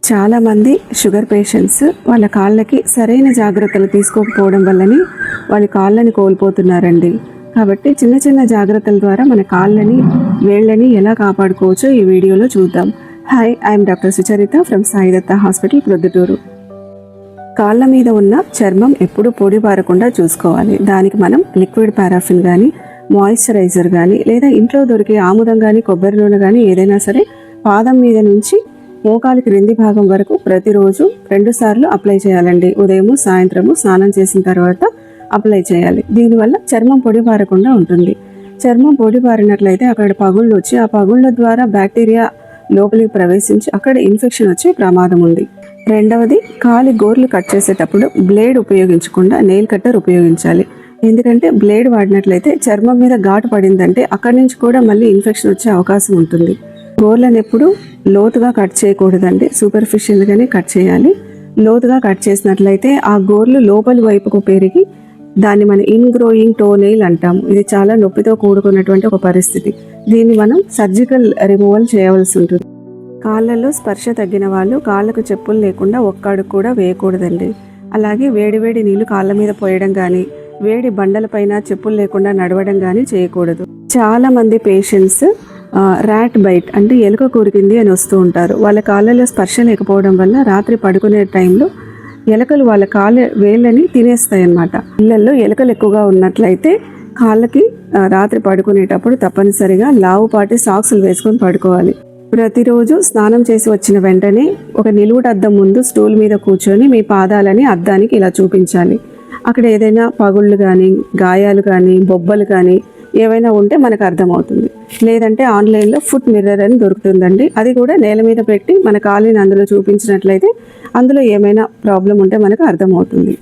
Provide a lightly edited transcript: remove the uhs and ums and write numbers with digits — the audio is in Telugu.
చాలామంది షుగర్ పేషెంట్స్ వాళ్ళ కాళ్ళకి సరైన జాగ్రత్తలు తీసుకోకపోవడం వల్లని వాళ్ళ కాళ్ళని కోల్పోతున్నారండి. కాబట్టి చిన్న చిన్న జాగ్రత్తల ద్వారా మన కాళ్ళని వేళ్ళని ఎలా కాపాడుకోవచ్చో ఈ వీడియోలో చూద్దాం. Hi, I'm doctor Sucharitha from Sai Datta hospital, Proddatur. కాళ్ళ మీద ఉన్న చర్మం ఎప్పుడు పొడి బారకుండా చూసుకోవాలి. దానికి మనం లిక్విడ్ పారాఫిన్ కానీ, మాయిశ్చరైజర్ కానీ, లేదా ఇంట్లో దొరికే ఆముదం కానీ, కొబ్బరి నూనె కానీ ఏదైనా సరే పాదం మీద నుంచి మోకాలి క్రింది భాగం వరకు ప్రతిరోజు 2 సార్లు అప్లై చేయాలండి. ఉదయము సాయంత్రము స్నానం చేసిన తర్వాత అప్లై చేయాలి. దీనివల్ల చర్మం పొడి బారకుండా ఉంటుంది. చర్మం పొడి బారినట్లయితే అక్కడ పగుళ్ళు వచ్చి ఆ పగుళ్ళ ద్వారా బ్యాక్టీరియా లోపలికి ప్రవేశించి అక్కడ ఇన్ఫెక్షన్ వచ్చే ప్రమాదం ఉంది. రెండవది, కాలి గోర్లు కట్ చేసేటప్పుడు బ్లేడ్ ఉపయోగించకుండా నెయిల్ కట్టర్ ఉపయోగించాలి. ఎందుకంటే బ్లేడ్ వాడినట్లయితే చర్మం మీద ఘాటు పడిందంటే అక్కడి నుంచి కూడా మళ్ళీ ఇన్ఫెక్షన్ వచ్చే అవకాశం ఉంటుంది. గోర్లను ఎప్పుడు లోతుగా కట్ చేయకూడదండి, సూపర్ఫిషియల్గానే కట్ చేయాలి. లోతుగా కట్ చేసినట్లయితే ఆ గోర్లు లోపలి వైపుకు పెరిగి దాన్ని మనం ఇన్గ్రోయింగ్ టో నెయిల్ అంటాము. ఇది చాలా నొప్పితో కూడుకున్నటువంటి ఒక పరిస్థితి. దీన్ని మనం సర్జికల్ రిమూవల్ చేయవలసి ఉంటుంది. కాళ్ళల్లో స్పర్శ తగ్గిన వాళ్ళు కాళ్ళకు చెప్పులు లేకుండా ఒక్క అడుగు కూడా వేయకూడదండి. అలాగే వేడివేడి నీళ్లు కాళ్ళ మీద పోయడం కానీ, వేడి బండలపైన చెప్పులు లేకుండా నడవడం కానీ చేయకూడదు. చాలా మంది పేషెంట్స్ ర్యాట్ బైట్ అంటే ఎలుక కొరికింది అని వస్తూ ఉంటారు. వాళ్ళ కాళ్ళలో స్పర్శ లేకపోవడం వల్ల రాత్రి పడుకునే టైంలో ఎలుకలు వాళ్ళ కాళ్ళ వేళ్ళని తినేస్తాయి అన్నమాట. ఇళ్లలో ఎలుకలు ఎక్కువగా ఉన్నట్లయితే కాళ్ళకి రాత్రి పడుకునేటప్పుడు తప్పనిసరిగా లావుపాటి సాక్సులు వేసుకొని పడుకోవాలి. ప్రతిరోజు స్నానం చేసి వచ్చిన వెంటనే ఒక నిలువుట అద్దం ముందు స్టూల్ మీద కూర్చొని మీ పాదాలని అద్దానికి ఇలా చూపించాలి. అక్కడ ఏదైనా పగుళ్ళు కానీ, గాయాలు కానీ, బొబ్బలు కానీ ఏవైనా ఉంటే మనకు అర్థమవుతుంది. లేదంటే ఆన్లైన్లో ఫుట్ మిర్రర్ అని దొరుకుతుందండి. అది కూడా నేల మీద పెట్టి మన కాళ్ళని అందులో చూపించినట్లయితే అందులో ఏమైనా ప్రాబ్లం ఉంటే మనకు అర్థమవుతుంది.